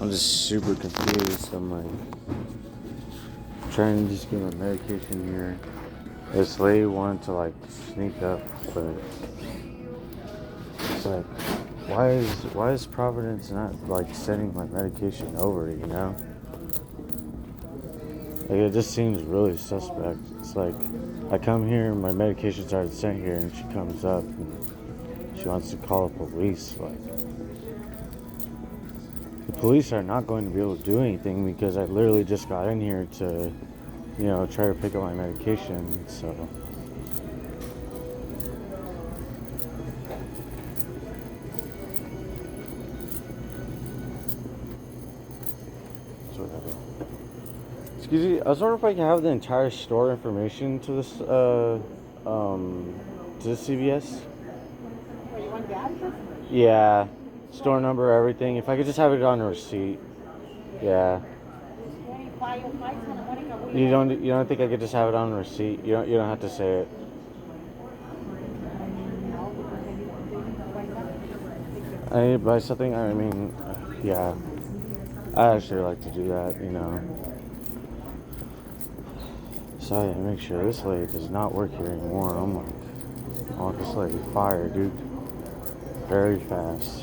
I'm just super confused. I'm like trying to just get my medication here. This lady wanted to like sneak up, but it's like, why is Providence not like sending my medication over? You know, like it just seems really suspect. It's like I come here, my medication's already sent here, and she comes up and she wants to call the police. Like the police are not going to be able to do anything because I literally just got in here to, you know, try to pick up my medication. So. Whatever. Excuse me, I was wondering if I can have the entire store information to this CVS. What, you want the address? Yeah, store number, everything. If I could just have it on a receipt. Yeah. You don't think I could just have it on a receipt? You don't have to say it. I need to buy something. I mean, yeah. I actually like to do that, you know. So I make sure this lady does not work here anymore. I'm like, I want this lady fired, dude. Very fast.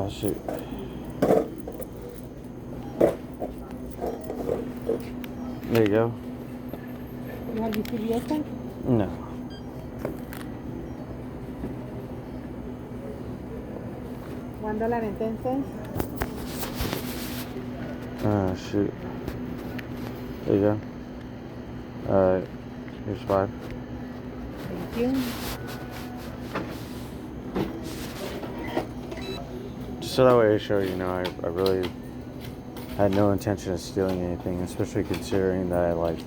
Shoot. There you go. You have the CVS then? No. $1.10. Shoot. There you go. Alright. Here's 5. Thank you. Just so that way I show you know, I really had no intention of stealing anything, especially considering that I like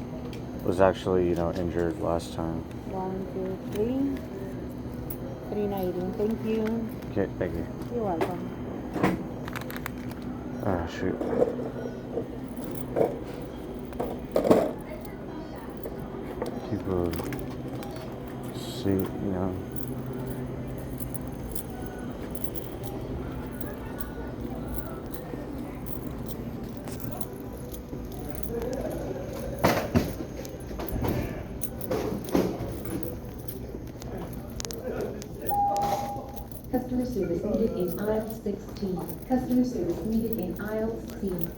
was actually, you know, injured last time. 1, 2, 3. $3.90. Thank you. Okay, thank you. You're welcome. Shoot. People see, you know. Customer service needed in aisle 16. Customer service needed in aisle 16.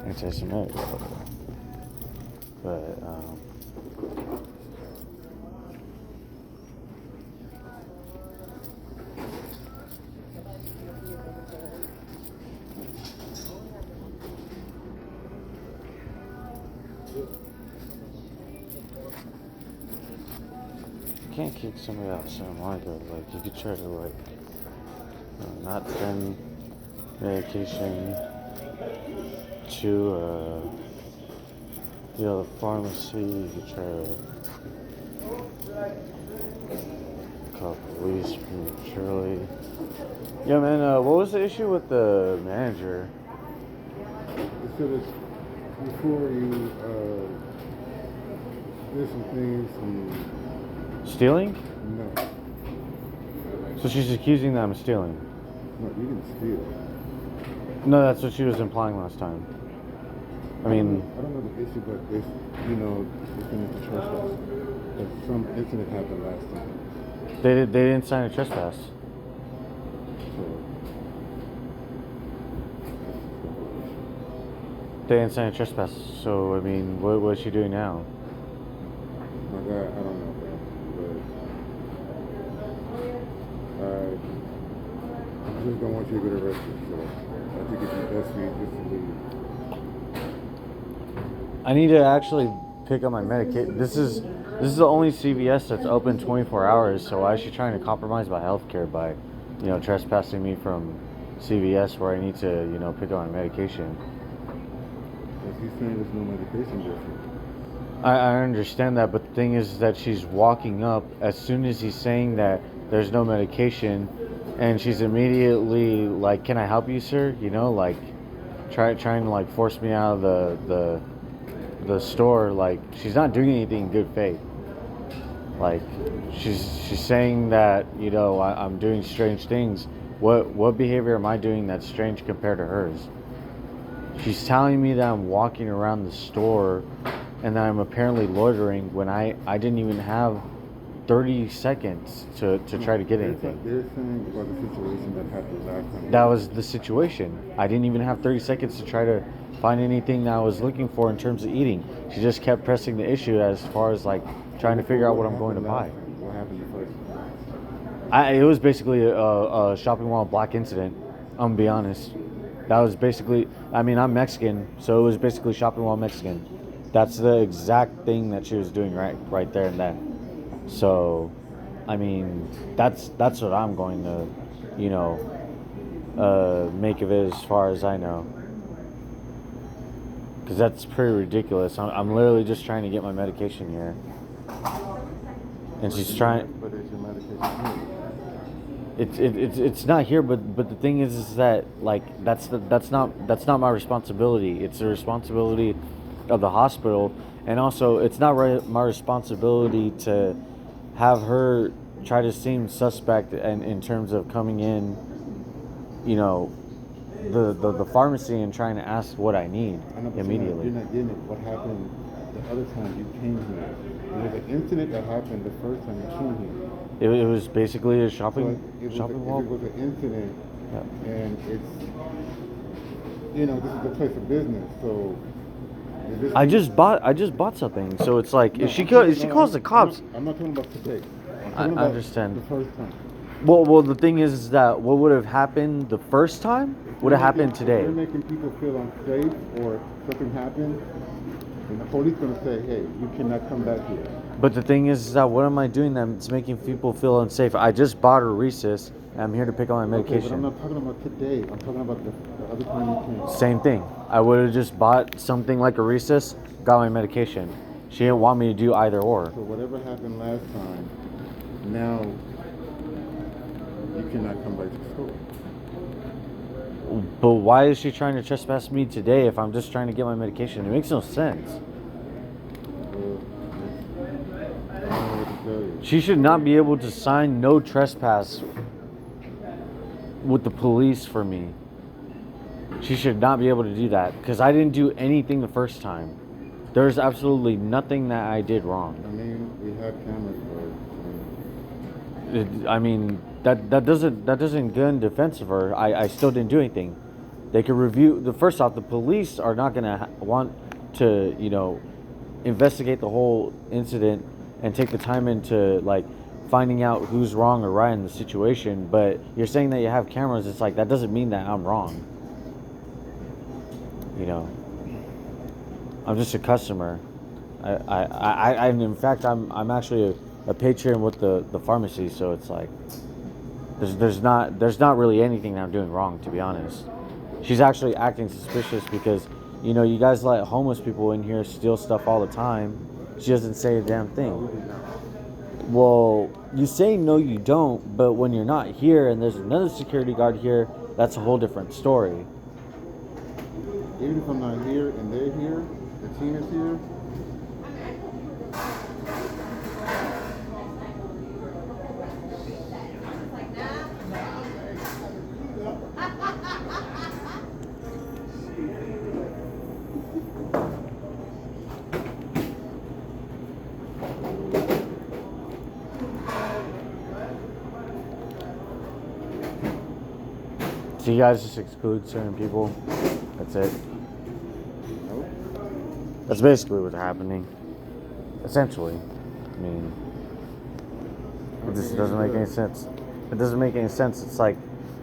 Anti-Semitic. But, you can't kick somebody out so long ago. Like, you could try to, like, not send medication to, you know, the pharmacy. You could try to call police prematurely. Yeah, man, what was the issue with the manager? It said it's before you did some things and Stealing? no. So she's accusing them of stealing? No, you didn't steal. No, that's what she was implying last time. I mean, I don't know the issue, but it's, you know, it's in the trespass. Because some incident happened last time. they didn't sign a trespass. So, They didn't sign a trespass. So I mean, what is she doing now? my God, I don't know, bro. But I just don't want you to get arrested. So I think it'd be best for you just to leave. I need to actually pick up my medication. This is the only CVS that's open 24 hours. So why is she trying to compromise my health care by, you know, trespassing me from CVS where I need to, you know, pick up my medication? Because he's saying there's no medication difference. I understand that, but the thing is that she's walking up as soon as he's saying that there's no medication. and she's immediately like, "Can I help you, sir?" You know, like trying to like force me out of the store. Like she's not doing anything in good faith. Like she's saying that, you know, I'm doing strange things. What behavior am I doing that's strange compared to hers? She's telling me that I'm walking around the store and that I'm apparently loitering when I didn't even have 30 seconds to try to get anything. They're saying about the situation that happened last time. That was the situation. I didn't even have 30 seconds to try to find anything that I was looking for in terms of eating. She just kept pressing the issue as far as like trying to figure out what I'm going to buy. What happened the first time? It was basically a shopping mall black incident. I'm gonna be honest. That was basically. I mean, I'm Mexican, so it was basically shopping mall Mexican. That's the exact thing that she was doing right there and then. So, I mean, that's what I'm going to, you know, make of it as far as I know. Because that's pretty ridiculous. I'm literally just trying to get my medication here. And she's trying. But is your medication here? It's not here, but the thing is that like that's not my responsibility. It's the responsibility of the hospital, and also it's not my responsibility to have her try to seem suspect and in terms of coming in, you know, the pharmacy and trying to ask what I need I know, but immediately. You're not getting it. What happened the other time you came here? There was an incident that happened the first time you came here. It was basically a shopping It mall. was an incident, Yeah. and it's, you know, this is a place of business, so. I just bought something, so it's like No, if she no, calls the cops. I'm not talking about today. I'm I talking about understand. the first time. Well, the thing is that what would have happened the first time would have happened today. You're making people feel unsafe, or something happened, and the police gonna say, "Hey, you cannot come back here." But the thing is that what am I doing that's making people feel unsafe? I just bought a Reese's and I'm here to pick up my medication. Okay, but I'm not talking about today. I'm talking about the other time you came. Same thing. I would have just bought something like a Reese's, got my medication. She didn't want me to do either or. So whatever happened last time, now you cannot come back to the store. But why is she trying to trespass me today if I'm just trying to get my medication? It makes no sense. I don't know what to tell you. She should not be able to sign no trespass with the police for me. She should not be able to do that because I didn't do anything the first time. There's absolutely nothing that I did wrong. I mean, we have cameras, but I mean that doesn't go in defense of her. I still didn't do anything. They could review the first off. The police are not gonna want to, you know, investigate the whole incident and take the time into like finding out who's wrong or right in the situation. But you're saying that you have cameras. It's like that doesn't mean that I'm wrong. You know, I'm just a customer. I in fact I'm actually a patron with the pharmacy, so it's like there's not really anything that I'm doing wrong, to be honest. She's actually acting suspicious because, you know, you guys let homeless people in here steal stuff all the time. She doesn't say a damn thing. Well, you say no you don't, but when you're not here and there's another security guard here, that's a whole different story. even if I'm not here and they're here, the team is here. So you guys just exclude certain people? That's it? Nope. That's basically what's happening. Essentially. I mean, it just doesn't make any sense. It doesn't make any sense. It's like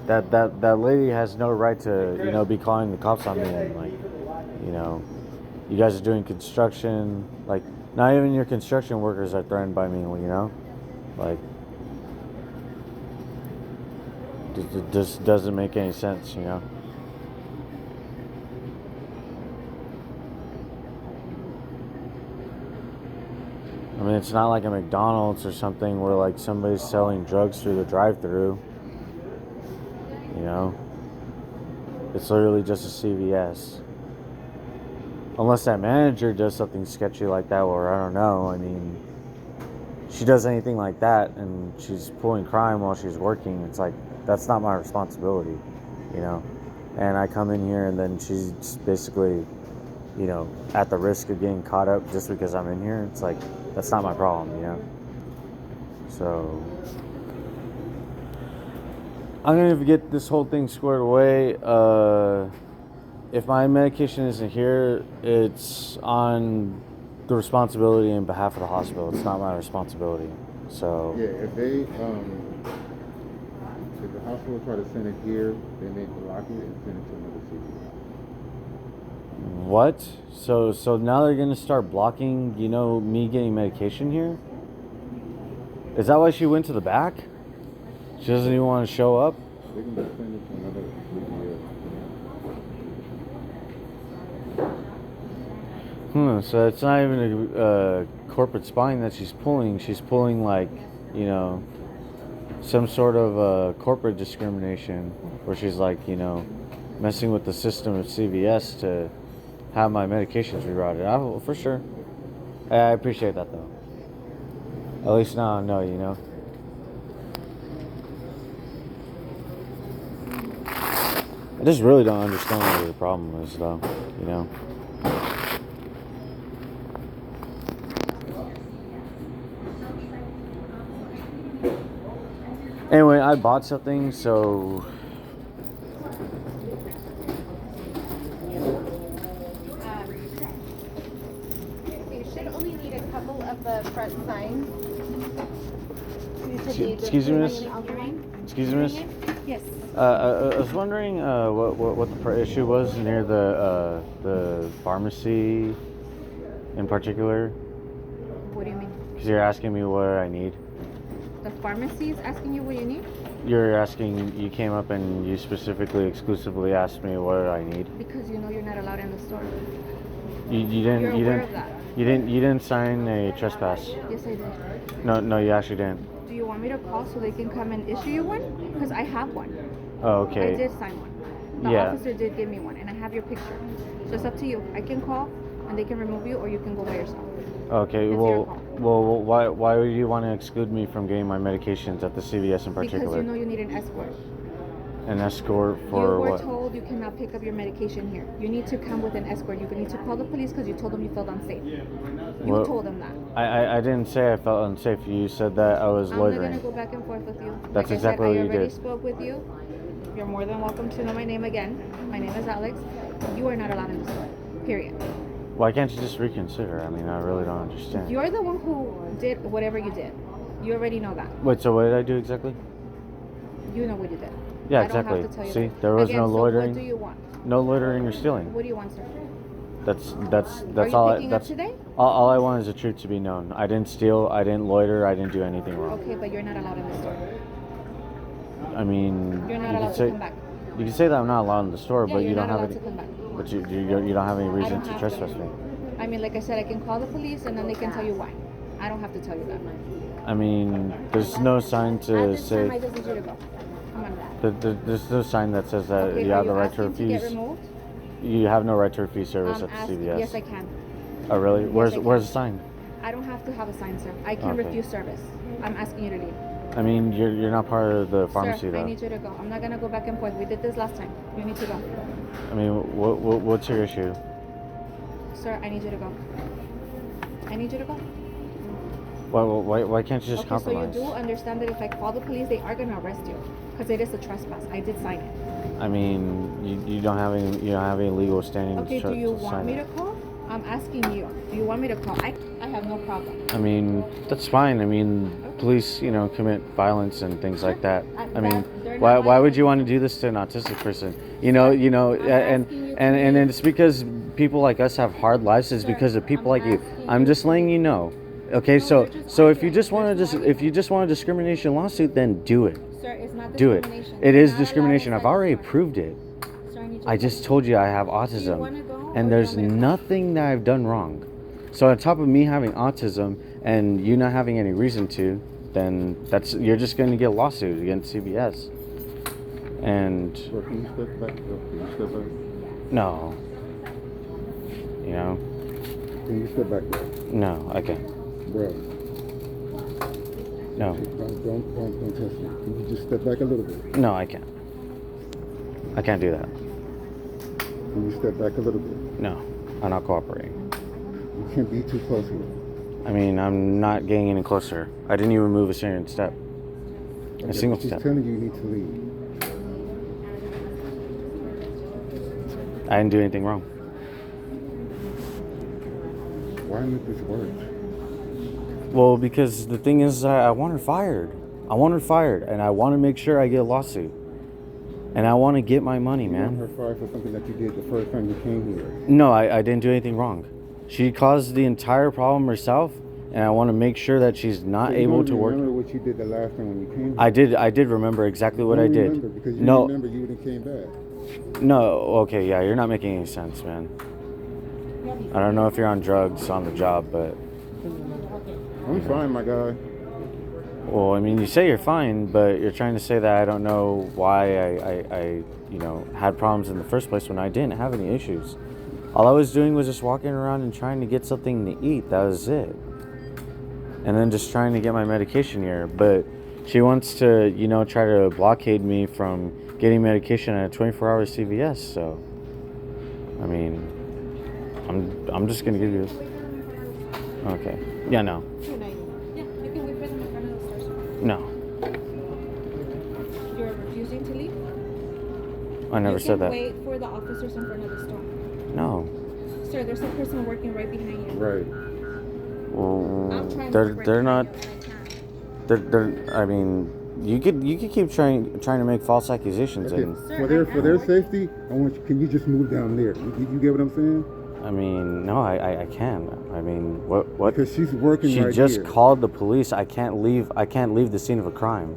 that lady has no right to, you know, be calling the cops on me and like, you know, you guys are doing construction. Like, not even your construction workers are threatened by me, you know? Like, it just doesn't make any sense, you know? I mean, it's not like a McDonald's or something where like somebody's selling drugs through the drive-thru. you know? It's literally just a CVS. Unless that manager does something sketchy like that, or I don't know. I mean, she does anything like that and she's pulling crime while she's working. It's like, that's not my responsibility, you know? And I come in here and then she's basically, you know, at the risk of getting caught up just because I'm in here. It's like, that's not my problem, you know? So I'm gonna get this whole thing squared away. If my medication isn't here, it's on the responsibility and behalf of the hospital. It's not my responsibility. So Yeah, if they if the hospital try to send it here, they may block it and send it to another CVS. what? So now they're gonna start blocking, you know, me getting medication here? Is that why she went to the back? She doesn't even want to show up? They can just send it to another CVS. So it's not even a corporate spine that she's pulling. She's pulling like, you know, some sort of corporate discrimination where she's like, you know, messing with the system of CVS to have my medications rerouted. For sure. I appreciate that though. At least now I know, you know. I just really don't understand what the problem is though, you know. Anyway, I bought something, so You should only need a couple of the front signs. Excuse me, miss? Excuse me, miss? Yes. I was wondering what the issue was near the pharmacy in particular. What do you mean? Because you're asking me what I need. The pharmacy is asking you what you need? You're asking. You came up and you specifically, exclusively asked me what I need. Because you know you're not allowed in the store. You didn't. You're you aware didn't. of that. You didn't sign a trespass. Yes, I did. No, you actually didn't. Do you want me to call so they can come and issue you one? Because I have one. Oh, okay. I did sign one. The Yeah. officer did give me one, and I have your picture. So it's up to you. I can call, and they can remove you, or you can go by yourself. Okay. It's your Well, why would you want to exclude me from getting my medications at the CVS in particular? Because you know you need an escort. An escort You for were what? told you cannot pick up your medication here. You need to come with an escort. You need to call the police because you told them you felt unsafe. You Well, told them that. I didn't say I felt unsafe. You said that I was I'm loitering. not going to go back and forth with you. That's Like exactly I what said, you I already did. spoke with you. You're more than welcome to know my name again. My name is Alex. You are not allowed in the store. Period. Why can't you just reconsider? I mean, I really don't understand. You're the one who did whatever you did. You already know that. Wait, so what did I do exactly? You know what you did. Yeah, I don't exactly. have to tell you See, that. there was Again, no so loitering. what do you want? No loitering or stealing. What do you want, sir? That's Are you all. picking up today? All I want is the truth to be known. I didn't steal. I didn't loiter. I didn't do anything wrong. Okay, but you're not allowed in the store. I mean, You're not you allowed could to say come back. you can say that I'm not allowed in the store, Yeah, but you're you don't not have allowed any. to come back. But you don't have any reason don't to have trespass to. me. I mean, like I said, I can call the police and then they can tell you why. I don't have to tell you that. I mean, there's no sign At to this time, I say. just need you to go. Come on. There's no sign that says that Okay, you are have the you right to asking to get refuse. removed? You have no right to refuse service at the Asking- CVS. Yes, I can. Oh, really? Yes, Where's I can. the sign? I don't have to have a sign, sir. I can Okay. refuse service. I'm asking you to leave. I mean, you're not part of the pharmacy, Sir, though. I need you to go. I'm not gonna go back and forth. We did this last time. You need to go. I mean, what's your issue? Sir, I need you to go. I need you to go. Why can't you just Okay, compromise? so you do understand that if I call the police, they are gonna arrest you because it is a trespass. I did sign it. I mean, you don't have any legal standing. Okay, to do you to want sign me it. to call? I'm asking you. Do you want me to call? I have no problem. I mean, that's fine. I mean, police, commit violence and things like that. I mean, they're why not would you violent. want to do this to an autistic person? I'm And asking you to and leave. it's because people like us have hard lives. It's Sir, because of people I'm like you. asking I'm you just to letting you know. Okay, No, so you're just if you arguing. just want There's to no if you just want a discrimination lawsuit, then do it. Sir, it's not Do it. discrimination. It You're is not allowed discrimination. I've inside the already store. proved it. Sir, I need you I to just go. told you I have Do you autism, wanna go, or and do there's you want me to nothing that I've done wrong. So on top of me having autism and you not having any reason to, then you're just going to get a lawsuit against CVS. And Bro, can you step back? Can you step back? no, you know, Can you step back, bro? no, I can't. Bro, No, don't touch me. Can you just step back a little bit? no, I can't. I can't do that. Can you step back a little bit? No, I'm not cooperating. You can't be too close here. I mean, I'm not getting any closer. I didn't even move a single step. A single She's step. telling you need to leave. I didn't do anything wrong. Why make this worse? Well, because the thing is, I want her fired. I want her fired, and I want to make sure I get a lawsuit. And I want to get my money, You man. want her fired for something that you did the first time you came here. No, I didn't do anything wrong. She caused the entire problem herself, and I want to make sure that she's not So you able don't to even work. remember what you did the last time when you came here? I did remember exactly what You I don't did. remember because you No, remember you didn't came back. no, okay, yeah, you're not making any sense, man. I don't know if you're on drugs on the job, but I'm fine, my guy. well, I mean, you say you're fine, but you're trying to say that I don't know why I had problems in the first place when I didn't have any issues. All I was doing was just walking around and trying to get something to eat. That was it. And then just trying to get my medication here. But she wants to, try to blockade me from getting medication at a 24-hour CVS. So, I mean, I'm just gonna give you. Okay. Yeah. No. Yeah, you can wait for them in front of the stores. No. You're refusing to leave? I never said that. Wait for the officers in front of the store. No. Sir, there's a person working right behind you. Right. I'm trying to work right They're behind not. you and I can't. They're. I mean, you could keep trying to make false accusations, Okay. and Sir, For their safety, can you just move down there? You get what I'm saying? I mean, no, I can. I mean, what? Because she's working She right just here. called the police. I can't leave the scene of a crime.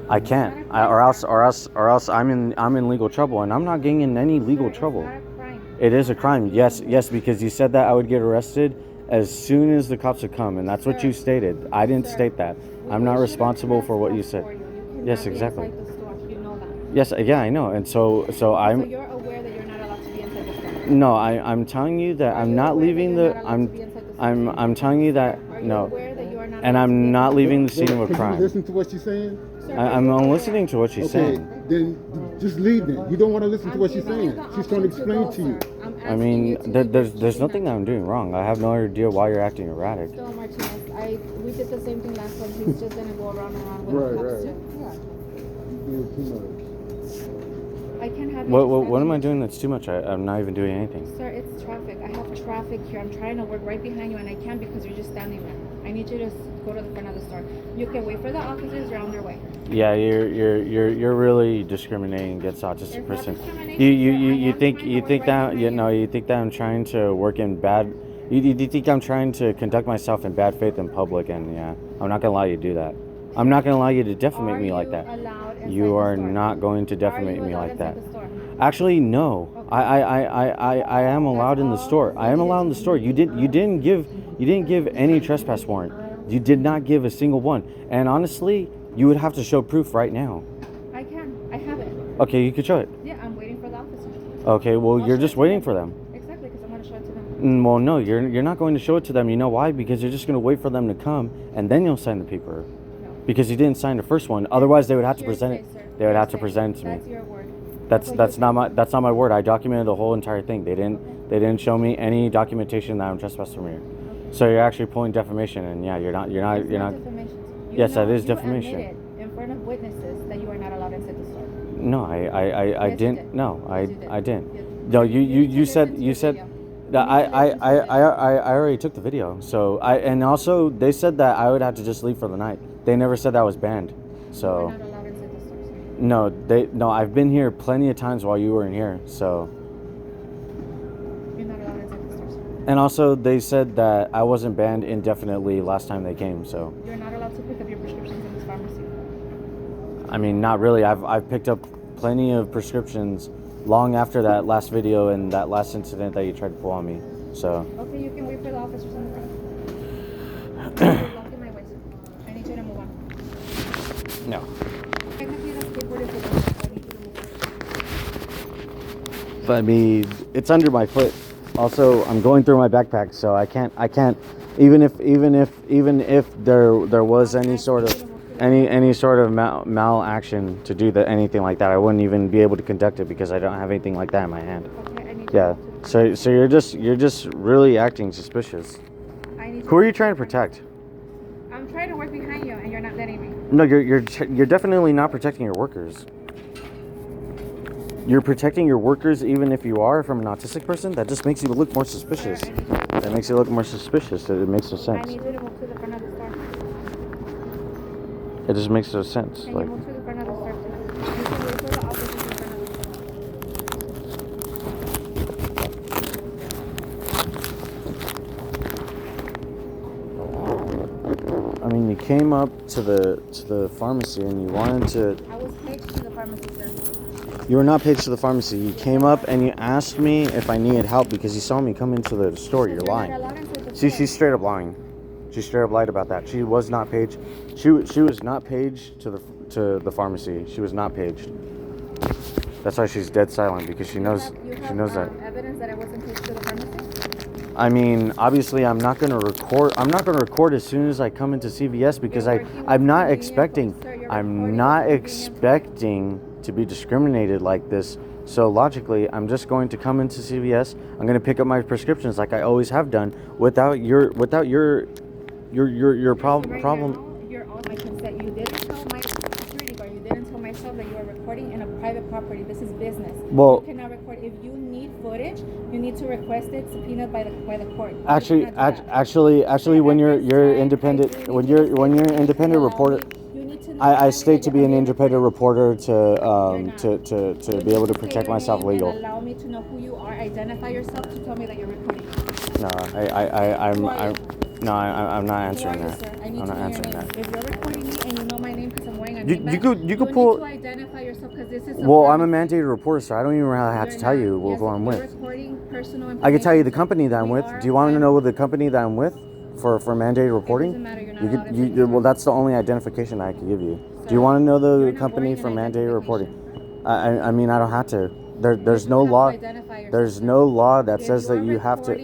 I can't. Or else I'm in legal trouble, and I'm not getting in any legal Sir, trouble. It's not a crime. It is a crime. Yes, because you said that I would get arrested as soon as the cops would come, and that's what you stated. I didn't Sir, state that. I'm not responsible for what you said. Yes, exactly. Inside the store. You know that. Yes, yeah, I know. And so So I'm you're aware that you're not allowed to be inside the store. no, I'm telling you that Are I'm you not aware that leaving you're the not allowed to be inside the store? I'm telling you that Are you no, aware that you are not and allowed to be I'm not inside leaving the scene of a Can you crime. listen to what she's saying? Sir, I'm are you listening aware? to what she's Okay, saying. then just leave then. You don't want to listen to I'm what she's giving you saying. the She's trying to option explain go, to you. sir. I'm I asking mean, you to do there's this. nothing that I'm doing wrong. I have no idea why you're acting erratic. So Martinez, we did the same thing last time. He's just gonna go around and around with Right, the cops right. too. You do too much. I can't have you What am I standing- doing that's too much? I'm not even doing anything. Sir, it's traffic. I have traffic here. I'm trying to work right behind you and I can't because you're just standing there. I need you to go to the front of the store. You can wait for the officers. They're on their way. Yeah, you're really discriminating against autistic It's not person. discrimination, You sir. I am think trying to you work think right that behind you know you think that I'm trying to work in bad. You think I'm trying to conduct myself in bad faith in public, and yeah, I'm not gonna allow you to do that. I'm not gonna allow you to defamate me like that. You are not going to defamate me like that. Actually, no. I am allowed in the store. I am allowed in the store. You didn't give any trespass warrant. You did not give a single one. And honestly, you would have to show proof right now. I can. I have it. Okay, you could show it. Yeah, I'm waiting for the officers. Okay, well I'll you're show just it to waiting them. for them. Exactly, because I'm going to show it to them. Well, no, you're not going to show it to them. You know why? Because you're just going to wait for them to come, and then you'll sign the paper. No. Because you didn't sign the first one. Otherwise, they would have to Hearsay, present it. sir. They would have to Hearsay. present it to me. That's your word. That's what that's not my word. I documented the whole entire thing. They didn't show me any documentation that I'm trespassing from here. So you're actually pulling defamation, and yeah, you're not. It's not defamation. You Yes, that know- is defamation. You admitted in front of witnesses that you are not allowed inside the store. No, I Yes, you didn't. did. No, Yes, you did. I didn't. Yes. No, you need to said listen to you the said video. that You need to listen to the video. I already took the video. So and also they said that I would have to just leave for the night. They never said that was banned. So You are not allowed inside the store, sir. no, I've been here plenty of times while you were in here. So You're not allowed inside the store, sir. and also they said that I wasn't banned indefinitely last time they came. So You're not allowed to pick up your prescriptions in this pharmacy. I mean, not really. I've picked up plenty of prescriptions long after that last video and that last incident that you tried to pull on me. So Okay, you can wait for the officers in the front. You're blocking my way, sir. I need you to move on. no. I have you to recorded for this. I need you to move. But I mean, it's under my foot. Also, I'm going through my backpack, so I can't. Even if there was any sort of malaction to do that, anything like that, I wouldn't even be able to conduct it because I don't have anything like that in my hand. Okay, I need Yeah. you So you're just really acting suspicious. I need Who are you trying to protect? I'm trying to work behind you, and you're not letting me. No, you're definitely not protecting your workers. You're protecting your workers even if you are from an autistic person? That just makes you look more suspicious. That makes you look more suspicious. It makes no I sense. need you to move to the front of the store. It just makes no sense. Can Like, you move to the front of the store, please? You can wait for the officers in front of the store. I mean, you came up to the pharmacy and you wanted to. I was paged to the pharmacy, sir. You were not paid to the pharmacy. You came up and you asked me if I needed help because you saw me come into the store. You're lying. See, she's straight up lying. She straight up lied about that. She was not paged. She was not paged to the pharmacy. She was not paged. That's why she's dead silent because she knows that. Evidence that I wasn't paged to the pharmacy? I mean, obviously, I'm not gonna record. I'm not gonna record as soon as I come into CVS because I'm not expecting to be discriminated like this. So logically, I'm just going to come into CVS. I'm going to pick up my prescriptions like I always have done without your problem. Now, you're on my consent. You didn't tell my security guard. You didn't tell myself that you are recording in a private property. This is business. Well, you cannot record. If you need footage, you need to request it subpoenaed by the court. Actually, when you're independent, when you're an independent reporter. I state to be an independent reporter to be able to protect myself legal. Allow me to know who you are. Identify yourself to tell me that you're recording. No, I'm not answering that. I'm not answering that. If you're recording me and you know my name because I'm wearing a You name badge, could pull. need to identify yourself because this is. Well, I'm a mandated reporter, so I don't even really have to tell you who I'm with. I can tell you the company that I'm with. Do you want to know the company that I'm with? For mandated reporting, well, that's the only identification I can give you. Do you want to know the company for mandated reporting? I mean, I don't have to. There's no law. There's no law that says that you have to.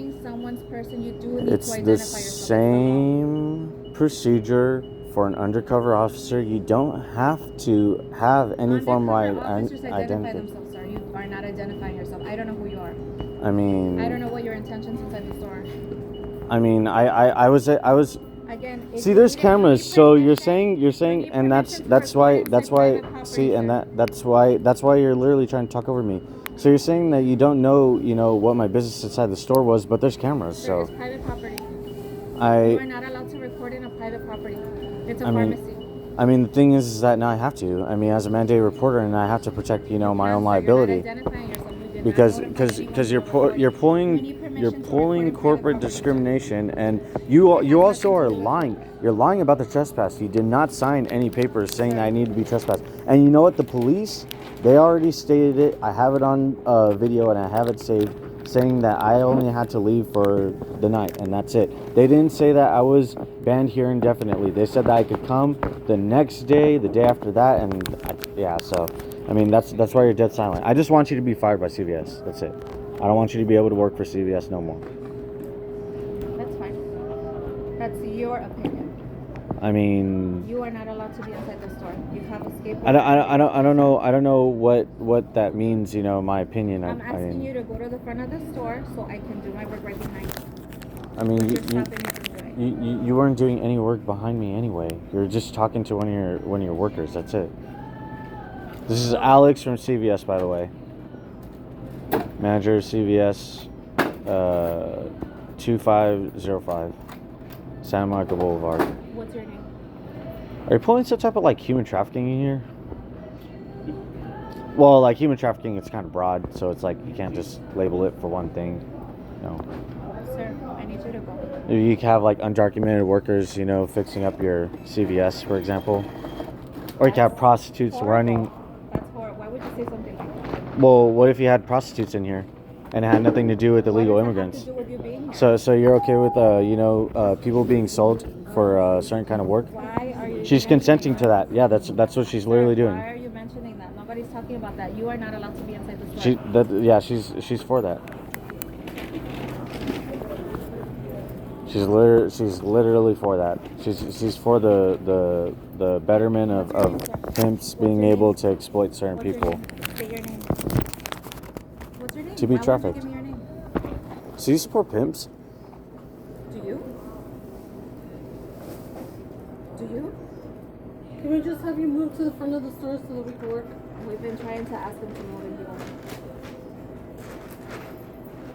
It's the same procedure for an undercover officer. You don't have to have any form of identity. You are not identifying yourself. I don't know who you are. I mean, I don't know what your intentions inside the store. I mean, I was. Again, see, there's cameras, so you're saying, and that's why. See, and that's why you're literally trying to talk over me. So you're saying that you don't know, what my business inside the store was, but there's cameras, so. It's private property. You I are not allowed to record in a private property. It's a pharmacy. I mean, the thing is that now I have to. I mean, as a mandated reporter, and I have to protect, my own liability. You're not identifying yourself. Because you're pulling corporate discrimination, and you also are lying. You're lying about the trespass. You did not sign any papers saying that I need to be trespassed. And you know what? The police, they already stated it. I have it on video and I have it saved, saying that I only had to leave for the night, and that's it. They didn't say that I was banned here indefinitely. They said that I could come the next day, the day after that, and so. I mean, that's why you're dead silent. I just want you to be fired by CVS. That's it. I don't want you to be able to work for CVS no more. That's fine. That's your opinion. I mean, you are not allowed to be inside the store. You have escaped. I don't know what that means. My opinion. I'm asking you to go to the front of the store so I can do my work right behind you. I mean, you weren't doing any work behind me anyway. You're just talking to one of your workers. That's it. This is Alex from CVS, by the way. Manager, CVS, 2505, Santa Monica Boulevard. What's your name? Are you pulling some type of human trafficking in here? Well, human trafficking, it's kind of broad, so it's you can't just label it for one thing. No. Sir, I need you to go. You can have undocumented workers, fixing up your CVS, for example. Or you can have prostitutes running. That's horrible. Why would you say something like that? Well, what if you had prostitutes in here, and it had nothing to do with illegal immigrants? What does that have to do with you being here? So you're okay with people being sold for a certain kind of work? Why are you? She's consenting to that. Yeah, that's what she's literally doing. Why are you mentioning talking about that. You are not allowed to be inside the store. She's for that. She's literally for that. She's for the betterment of pimps being able to exploit certain What's your people. name? Say your name. What's your name? To be Why won't trafficked. you give me your name? So you support pimps? Do you? Do you? Can we just have you move to the front of the store so that we can work? We've been trying to ask him to move and he won't.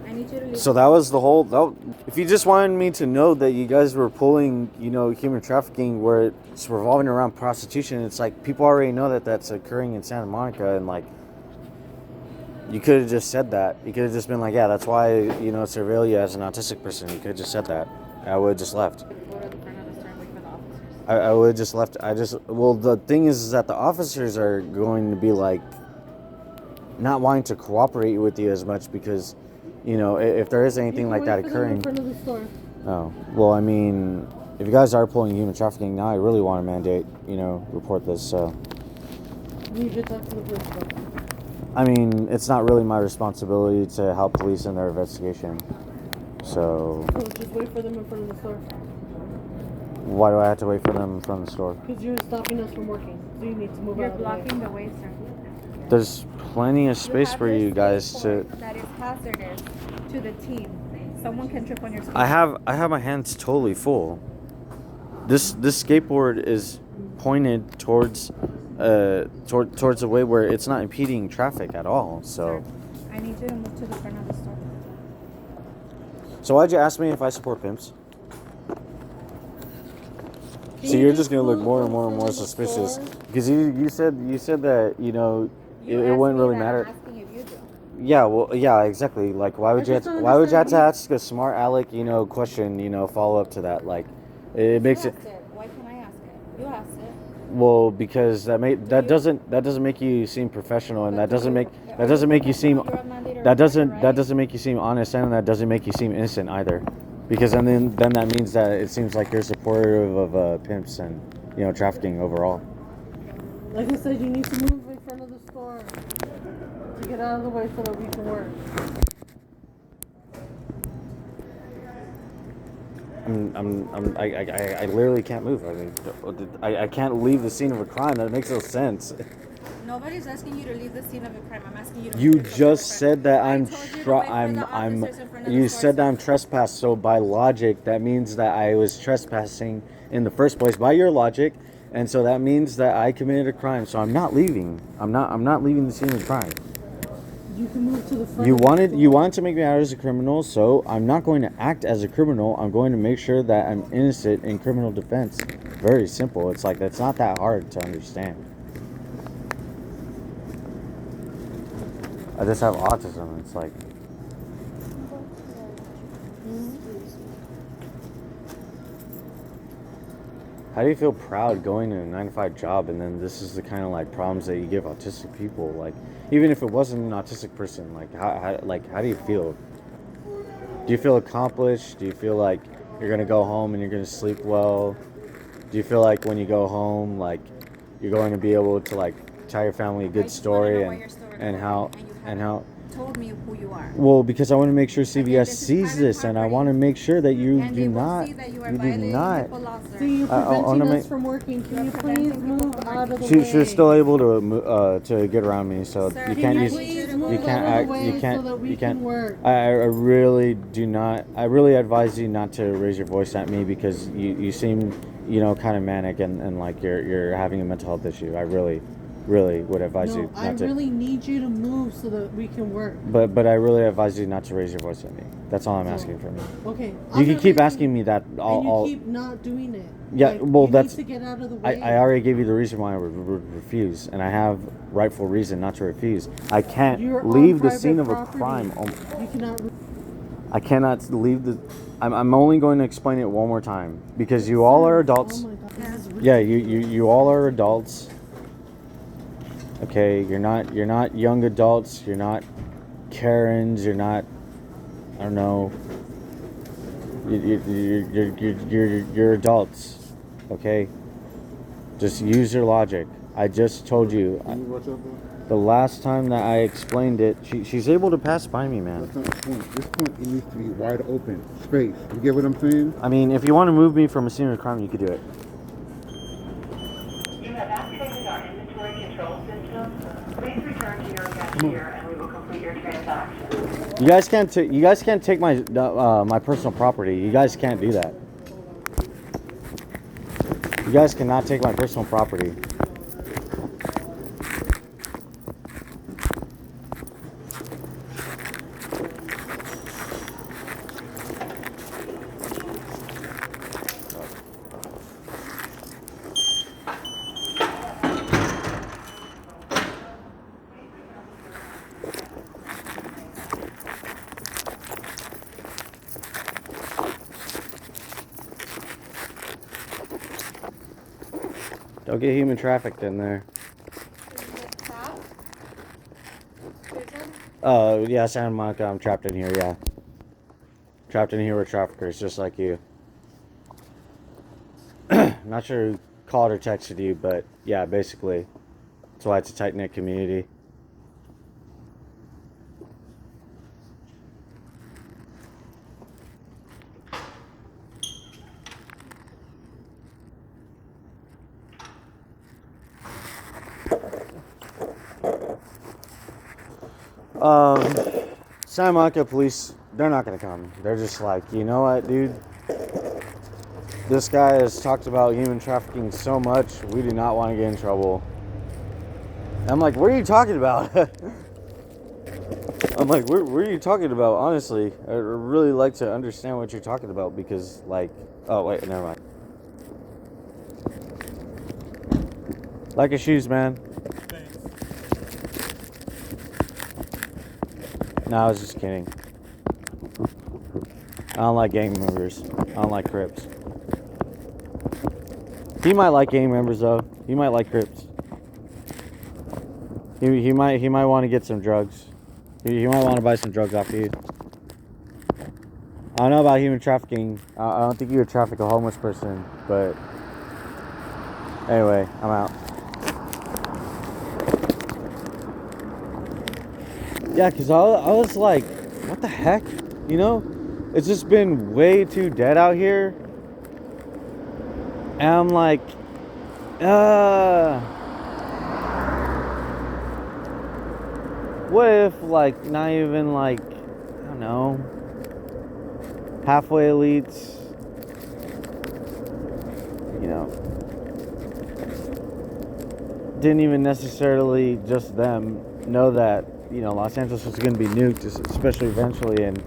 I need you to leave. So that was the whole. If you just wanted me to know that you guys were pulling, human trafficking where it's revolving around prostitution, it's like people already know that that's occurring in Santa Monica, and like you could have just said that. You could have just been like, yeah, that's why surveil you as an autistic person. You could have just said that. I would have just left. Go to the front of the store and wait for the officers. I would have just left. Well, the thing is that the officers are going to be like not wanting to cooperate with you as much because. If there is anything like that occurring. In front of the store. Oh, well, I mean, if you guys are pulling human trafficking now, I really want to mandate, report this. So, You should talk to the police though. I mean, it's not really my responsibility to help police in their investigation. So, So just wait for them in front of the store. why do I have to wait for them in front of the store? Because you're stopping us from working. So you need to move You're out of the way. blocking the way, sir. There's plenty of space have for this you guys to. skateboard that is hazardous to the team. Someone can trip on your skateboard. I have my hands totally full. This skateboard is pointed towards towards a way where it's not impeding traffic at all. So. Sir, I need you to move to the front of the store. So why'd you ask me if I support pimps? Can So you you're just gonna look move more in and more and front more of the suspicious store? because you said that it You wouldn't asked really me that, matter. I'm asking if you do. Yeah, well, yeah, exactly. Like, why would I you just have don't why would you have to understand ask a smart aleck question follow up to that? Like, it makes You it asked it. Why can't I ask it? You asked it. well because that doesn't make you seem professional, and that doesn't make you seem that doesn't make you seem honest, and that doesn't make you seem innocent either, because then that means that it seems like you're supportive of pimps and trafficking overall. Like I said, you need to move in front of the store to get out of the way so that we can work. I literally can't move. I mean, I can't leave the scene of a crime. That makes no sense. Nobody's asking you to leave the scene of a crime. I'm asking you to You move to the just front. said that I I'm told you to wait for I'm the officers in front of the you store, said that sir. I'm trespassed. So by logic, that means that I was trespassing in the first place by your logic, and so that means that I committed a crime. So I'm not leaving. I'm not leaving the scene of the crime. You can move to the front. You of the store. wanted to make me out as a criminal, so I'm not going to act as a criminal. I'm going to make sure that I'm innocent in criminal defense. Very simple. It's like that's not that hard to understand. I just have autism. It's like how do you feel proud going to a 9-to-5 job and then this is the kind of like problems that you give autistic people? Like, even if it wasn't an autistic person, like how do you feel? Do you feel accomplished? Do you feel like you're gonna go home and you're gonna sleep well? Do you feel like when you go home, like you're going to be able to like tell your family a I good just wanna story know why and you're still and recording, how and you and haven't how told me who you are. well, because I want to make sure CVS this is sees private this, and I property. want to make sure that you And do they will not, see that you are you do violating not. HIPAA laws, sir. See, you're I wanna preventing make- us from working. Can You're you please preventing people move from out of the She, way? she's still able to get around me, so Sir, you can can't you use please move you out can't of the act way you can't so that we you can't can work? I really do not. I really advise you not to raise your voice at me because you seem kind of manic and like you're having a mental health issue. I really would advise you No, not I to. really need you to move so that we can work. But I really advise you not to raise your voice at me. That's all I'm asking from you. Okay. You can keep asking me that And all. you keep not doing it. Yeah, Like, well, you that's- need to get out of the way. I already gave you the reason why I would refuse, and I have rightful reason not to refuse. I can't You're on leave the private scene of a property. crime. You cannot. I cannot leave the. I'm only going to explain it one more time because you all are adults. Oh my God, this is Yeah, you all are adults. Okay, you're not young adults. You're not Karens. You're not. I don't know. You're adults. Okay. Just use your logic. I just told you. Can you watch out though? The last time that I explained it, she's able to pass by me, man. That's not the point. This point, it needs to be wide open space. You get what I'm saying? I mean, if you want to move me from a scene of crime, you could do it. You have activated our inventory control system. Please return to your cashier and we will complete your transaction. You guys can't. You guys can't take my my personal property. You guys can't do that. You guys cannot take my personal property. Don't get human trafficked in there. Oh, yeah, Santa Monica, I'm trapped in here, yeah. Trapped in here with traffickers, just like you. Not sure who called or texted you, but yeah, basically. That's why it's a tight-knit community. Santa Monica police, they're not gonna come. They're just like, you know what, dude? This guy has talked about human trafficking so much, we do not want to get in trouble. And I'm like, what are you talking about? I'm like, what are you talking about? Honestly, I'd really like to understand what you're talking about because, like, oh, wait, never mind. Like your shoes, man. No, I was just kidding. I don't like gang members. I don't like Crips. He might like gang members though. He might like Crips. He might want to get some drugs. He might want to buy some drugs off you. I don't know about human trafficking. I don't think you would traffic a homeless person, but anyway, I'm out. Yeah, because I was like, what the heck? You know? It's just been way too dead out here. And I'm like, what if, like, not even, like, I don't know, halfway elites, you know, didn't even necessarily just them know that, you know, Los Angeles was going to be nuked, especially eventually, and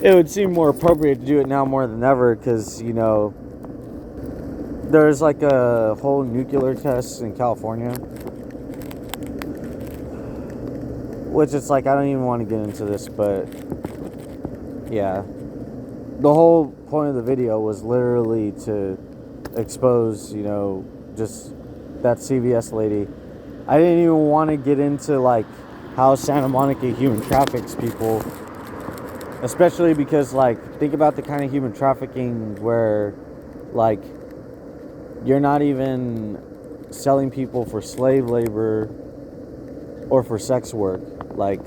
it would seem more appropriate to do it now more than ever because, you know, there's like a whole nuclear test in California, which it's like, I don't even want to get into this, but yeah, the whole point of the video was literally to expose, you know, just that CVS lady. I didn't even want to get into like how Santa Monica human traffics people, especially because, like, think about the kind of human trafficking where, like, you're not even selling people for slave labor or for sex work. Like,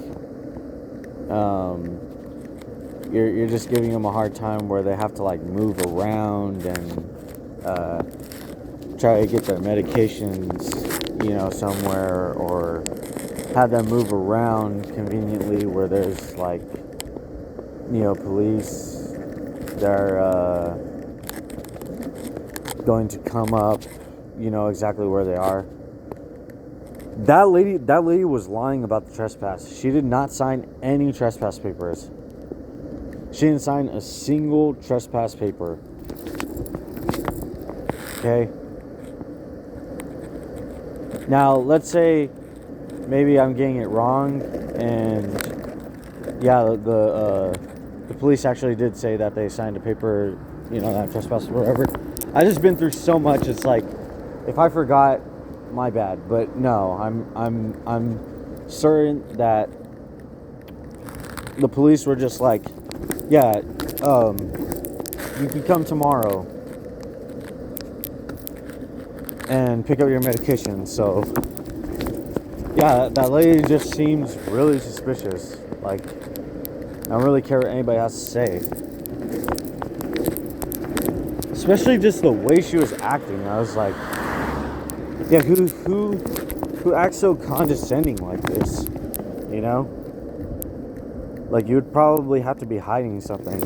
you're just giving them a hard time where they have to, like, move around and try to get their medications, you know, somewhere, or have them move around conveniently where there's, like, you know, police that are going to come up, you know, exactly where they are. That lady was lying about the trespass. She did not sign any trespass papers. She didn't sign a single trespass paper. Okay? Now, let's say maybe I'm getting it wrong, and yeah, the police actually did say that they signed a paper, you know, that trespass or whatever. I just been through so much. It's like, if I forgot, my bad. But no, I'm certain that the police were just like, yeah, you can come tomorrow and pick up your medication. So Yeah, that lady just seems really suspicious. Like, I don't really care what anybody has to say. Especially just the way she was acting. I was like, yeah, who acts so condescending like this? You know? Like, you would probably have to be hiding something,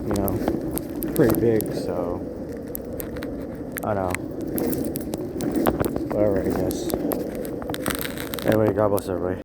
you know, pretty big, so I don't know. Whatever, I guess. Anyway, God bless everybody.